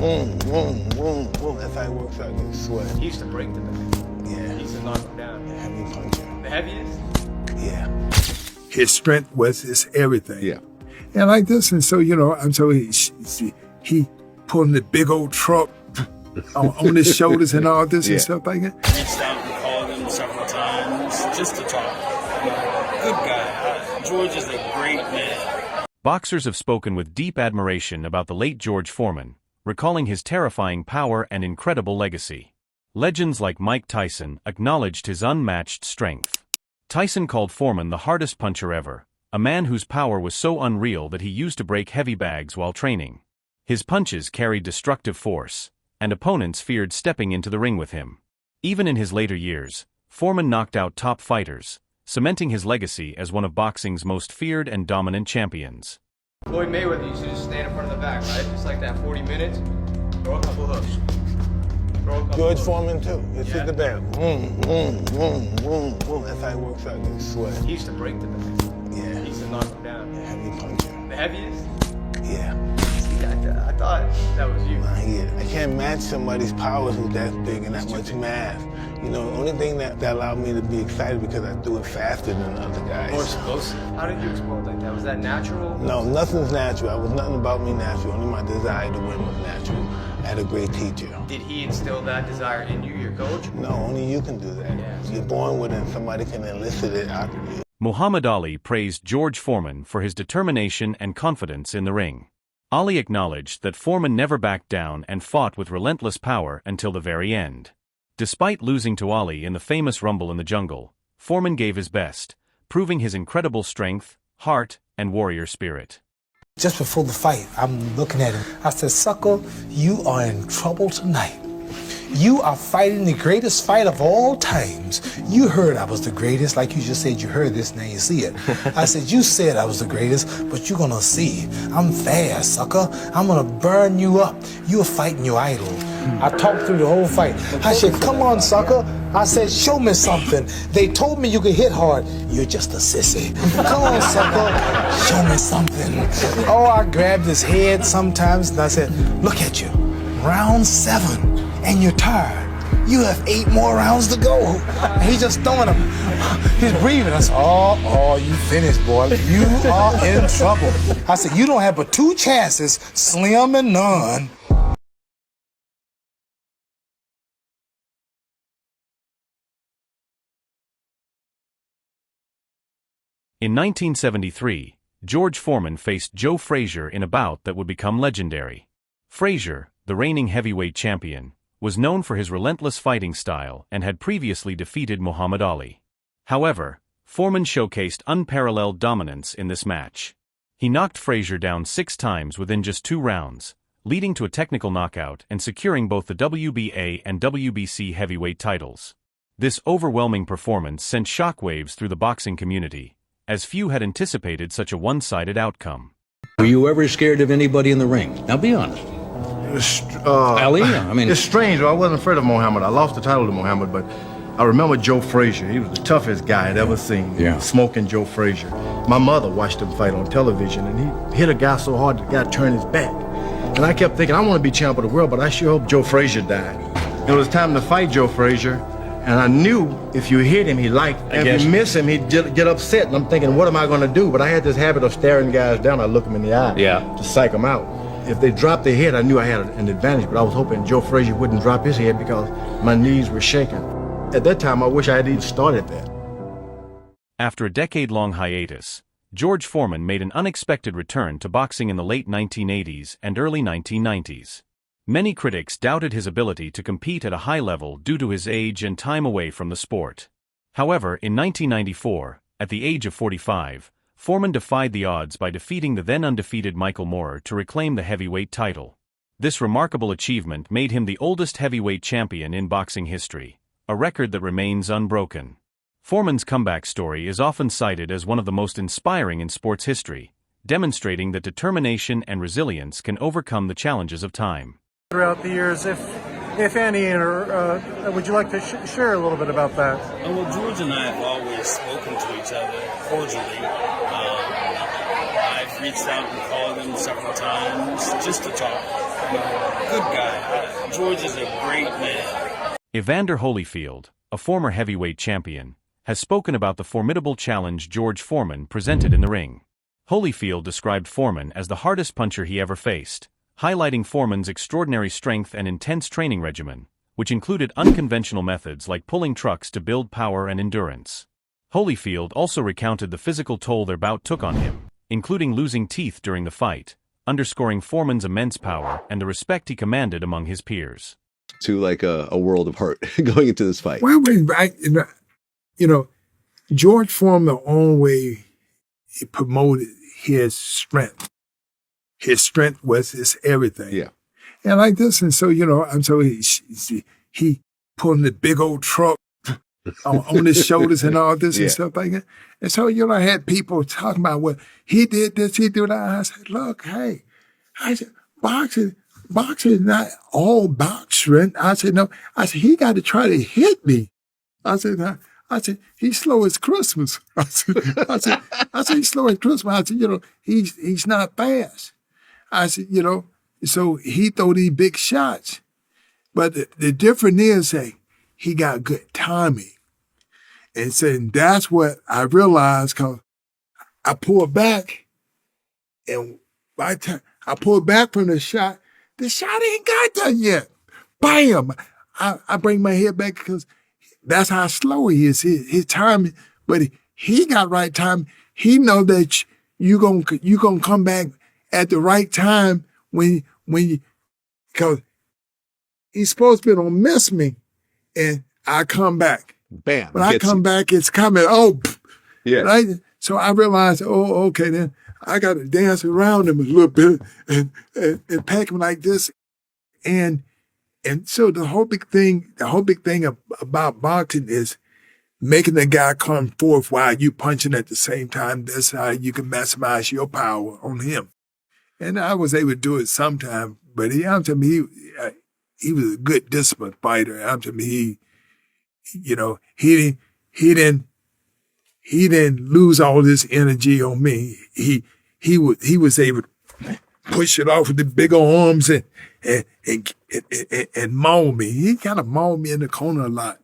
boom, boom, boom, boom. That's how it works out. You sweat. He used to break the man. Yeah. He used to knock him down. Heavy puncher. The heaviest? Yeah. His strength was his everything. Yeah. And like this, and so, he pulling the big old truck on his shoulders and all this and stuff like that. Reached out and called him several times just to talk. Good guy. George is a great man. Boxers have spoken with deep admiration about the late George Foreman, recalling his terrifying power and incredible legacy. Legends like Mike Tyson acknowledged his unmatched strength. Tyson called Foreman the hardest puncher ever, a man whose power was so unreal that he used to break heavy bags while training. His punches carried destructive force, and opponents feared stepping into the ring with him. Even in his later years, Foreman knocked out top fighters, cementing his legacy as one of boxing's most feared and dominant champions. Floyd Mayweather used to just stand in front of the back, right? Just like that 40 minutes. Throw a couple hooks. George Foreman too. It's hit the bell. Boom, boom, boom, boom, boom. That's how it works out. You sweat. He used to break the man. Yeah. He used to knock him down. Heavy puncher. The heaviest? Yeah. See, I thought that was you. I can't match somebody's powers who's that big and that much mass. The only thing that allowed me to be excited because I do it faster than other guys. More explosive. How did you explode like that? Was that natural? No, nothing's natural. I was nothing about me natural. Only my desire to win was natural. I had a great teacher. Did he instill that desire in you, your coach? No, only you can do that. Yeah. You're born with it and somebody can elicit it out of you. Muhammad Ali praised George Foreman for his determination and confidence in the ring. Ali acknowledged that Foreman never backed down and fought with relentless power until the very end. Despite losing to Ali in the famous Rumble in the Jungle, Foreman gave his best, proving his incredible strength, heart, and warrior spirit. Just before the fight, I'm looking at him. I said, "Sucker, you are in trouble tonight. You are fighting the greatest fight of all times. You heard I was the greatest, like you just said you heard this, now you see it." I said, "You said I was the greatest, but you're gonna see. I'm fast, sucker. I'm gonna burn you up. You're fighting your idol." I talked through the whole fight. I said, "Come on, sucker." I said, "Show me something. They told me you could hit hard. You're just a sissy. Come on, sucker. Show me something." Oh, I grabbed his head sometimes and I said, "Look at you. Round 7. And you're tired. You have 8 more rounds to go." And he's just throwing them. He's breathing. I said, "Oh, you finished, boy. You are in trouble." I said, "You don't have but 2 chances, slim and none." In 1973, George Foreman faced Joe Frazier in a bout that would become legendary. Frazier, the reigning heavyweight champion, was known for his relentless fighting style and had previously defeated Muhammad Ali. However, Foreman showcased unparalleled dominance in this match. He knocked Frazier down 6 times within just 2 rounds, leading to a technical knockout and securing both the WBA and WBC heavyweight titles. This overwhelming performance sent shockwaves through the boxing community, as few had anticipated such a one-sided outcome. Were you ever scared of anybody in the ring? Now be honest. Ali? I mean, it's strange. I wasn't afraid of Muhammad. I lost the title to Muhammad, but I remember Joe Frazier. He was the toughest guy I'd ever seen. Yeah. Smoking Joe Frazier. My mother watched him fight on television, and he hit a guy so hard the guy turned his back. And I kept thinking, I want to be champ of the world, but I sure hope Joe Frazier died. It was time to fight Joe Frazier, and I knew if you hit him, he liked it. If you miss him, he'd get upset. And I'm thinking, what am I going to do? But I had this habit of staring guys down. I look them in the eye to psych them out. If they dropped their head, I knew I had an advantage, but I was hoping Joe Frazier wouldn't drop his head because my knees were shaking. At that time, I wish I had even started that. After a decade-long hiatus, George Foreman made an unexpected return to boxing in the late 1980s and early 1990s. Many critics doubted his ability to compete at a high level due to his age and time away from the sport. However, in 1994, at the age of 45, Foreman defied the odds by defeating the then undefeated Michael Moorer to reclaim the heavyweight title. This remarkable achievement made him the oldest heavyweight champion in boxing history, a record that remains unbroken. Foreman's comeback story is often cited as one of the most inspiring in sports history, demonstrating that determination and resilience can overcome the challenges of time. Throughout the years, if any, would you like to share a little bit about that? Well, George and I have always spoken to each other cordially. I've reached out and called him several times just to talk. Good guy. George is a great man. Evander Holyfield, a former heavyweight champion, has spoken about the formidable challenge George Foreman presented in the ring. Holyfield described Foreman as the hardest puncher he ever faced, highlighting Foreman's extraordinary strength and intense training regimen, which included unconventional methods like pulling trucks to build power and endurance. Holyfield also recounted the physical toll their bout took on him, including losing teeth during the fight, underscoring Foreman's immense power and the respect he commanded among his peers. To like a world of hurt going into this fight. Well, George Foreman always promoted his strength. His strength was his everything. Yeah. And like this, and so, he pulling the big old truck on his shoulders and all this and stuff like that. And so, I had people talking about, well, he did this, he did that. I said, look, hey, boxing is not all boxing. I said, no. I said, he got to try to hit me. I said, he's slow as Christmas. I said, he's slow as Christmas. I said, he's not fast. I said, so he throw these big shots. But the difference is that he got good timing. And so that's what I realized, because I pulled back, and by the time I pulled back from the shot ain't got done yet. Bam! I bring my head back because that's how slow he is. His timing, but he got right time. He know that you gonna come back at the right time when you, because he's supposed to be gonna miss me, and I come back. Bam! When I come back, it's coming. Oh, yeah. Right? So I realized, okay, then I got to dance around him a little bit and pack him like this, and so the whole big thing about boxing is making the guy come forth while you punching at the same time. That's how you can maximize your power on him. And I was able to do it sometime, but he was a good disciplined fighter. He didn't lose all this energy on me. He was able to push it off with the big arms and maul me. He kind of mauled me in the corner a lot.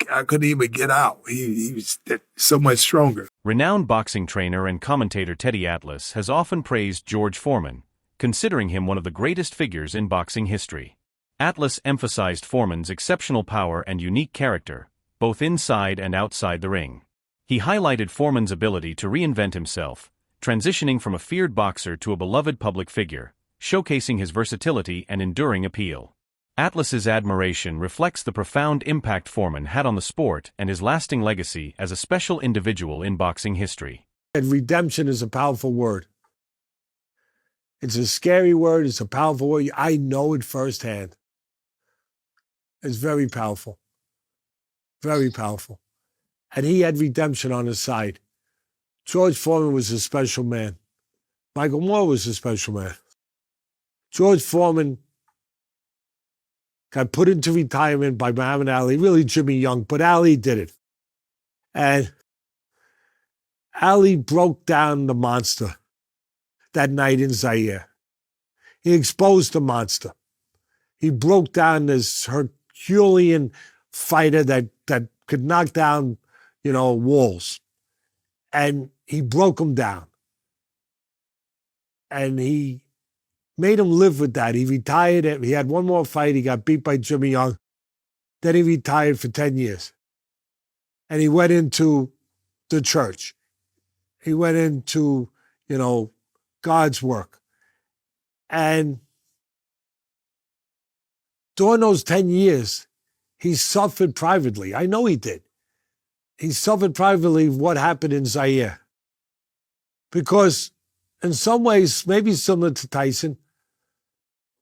I couldn't even get out. He was so much stronger. Renowned boxing trainer and commentator Teddy Atlas has often praised George Foreman, considering him one of the greatest figures in boxing history. Atlas emphasized Foreman's exceptional power and unique character, both inside and outside the ring. He highlighted Foreman's ability to reinvent himself, transitioning from a feared boxer to a beloved public figure, showcasing his versatility and enduring appeal. Atlas's admiration reflects the profound impact Foreman had on the sport and his lasting legacy as a special individual in boxing history. Redemption is a powerful word. It's a scary word. It's a powerful word. I know it firsthand. It's very powerful. Very powerful. And he had redemption on his side. George Foreman was a special man. Michael Moore was a special man. George Foreman got put into retirement by Muhammad Ali, really Jimmy Young, but Ali did it. And Ali broke down the monster that night in Zaire. He exposed the monster. He broke down this Herculean fighter that could knock down, walls. And he broke him down. And he made him live with that. He retired. He had one more fight. He got beat by Jimmy Young. Then he retired for 10 years. And he went into the church. He went into, God's work. And during those 10 years, he suffered privately. I know he did. He suffered privately what happened in Zaire. Because in some ways, maybe similar to Tyson,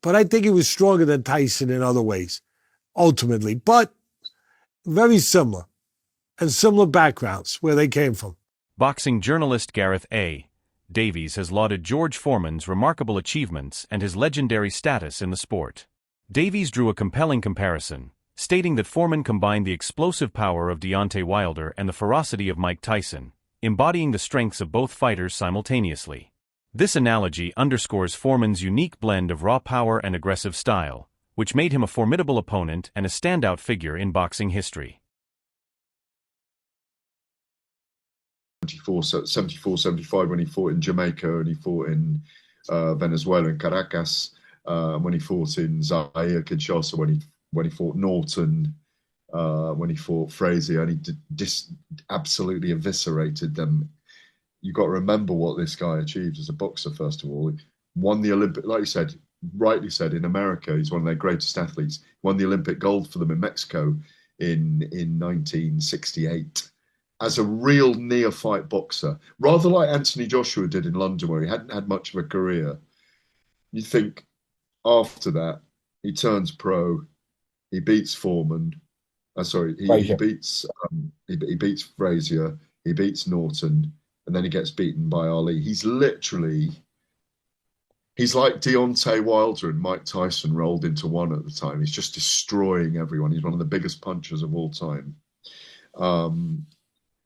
but I think he was stronger than Tyson in other ways, ultimately. But very similar, and similar backgrounds where they came from. Boxing journalist Gareth A. Davies has lauded George Foreman's remarkable achievements and his legendary status in the sport. Davies drew a compelling comparison, stating that Foreman combined the explosive power of Deontay Wilder and the ferocity of Mike Tyson, embodying the strengths of both fighters simultaneously. This analogy underscores Foreman's unique blend of raw power and aggressive style, which made him a formidable opponent and a standout figure in boxing history. 74, 75 when he fought in Jamaica, and he fought in Venezuela, in Caracas, when he fought in Zaire, Kinshasa, when he fought Norton, when he fought Frazier, and he absolutely eviscerated them. You've got to remember what this guy achieved as a boxer, first of all. He won the Olympic, like you said, rightly said, in America, he's one of their greatest athletes. He won the Olympic gold for them in Mexico in 1968. As a real neophyte boxer, rather like Anthony Joshua did in London, where he hadn't had much of a career. You think after that, he turns pro, he beats Foreman. He beats Frazier, he beats Norton, and then he gets beaten by Ali. He's like Deontay Wilder and Mike Tyson rolled into one at the time. He's just destroying everyone. He's one of the biggest punchers of all time.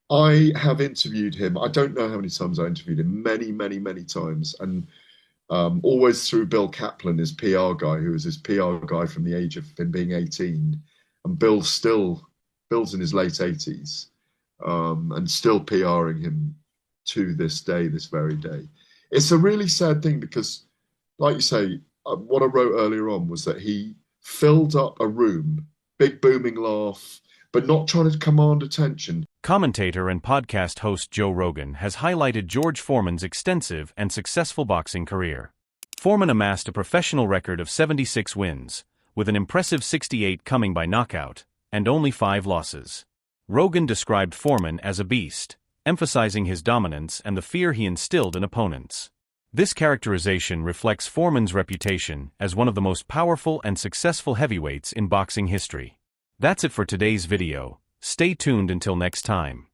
I have interviewed him. I don't know how many times I interviewed him. Many, many, many times. And always through Bill Kaplan, his PR guy, who was his PR guy from the age of him being 18. And Bill's in his late 80s, and still PRing him to this day, this very day. It's a really sad thing because, like you say, what I wrote earlier on was that he filled up a room, big booming laugh, but not trying to command attention. Commentator and podcast host Joe Rogan has highlighted George Foreman's extensive and successful boxing career. Foreman amassed a professional record of 76 wins, with an impressive 68 coming by knockout, and only 5 losses. Rogan described Foreman as a beast, emphasizing his dominance and the fear he instilled in opponents. This characterization reflects Foreman's reputation as one of the most powerful and successful heavyweights in boxing history. That's it for today's video. Stay tuned until next time.